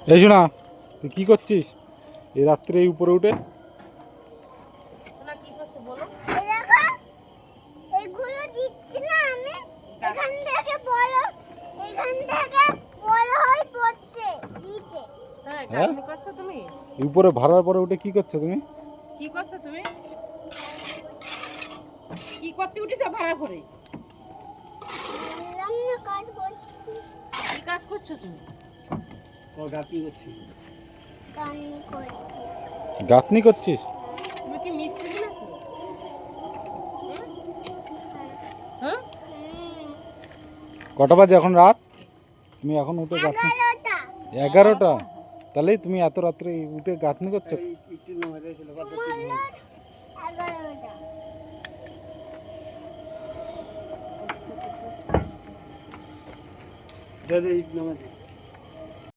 এই শোনা, তুই কি করছিস এই রাত্রে এই উপরে উঠে? উপরে ভাড়ার পরে উঠে কি করছো তুমি? কি করছো তুমি? কি করতে উঠেছো ভাড়া করে? কি কাজ করছো তুমি? গাঁথনি করছিস? তুমি কি মিস্ত্রি নাকি? হ্যাঁ? কটা বাজে এখন? রাত? তুমি এখন উঠে গাঁথনি? 11টা। তাহলে তুমি এত রাত্রে উঠে গাঁথনি করছো? দাদা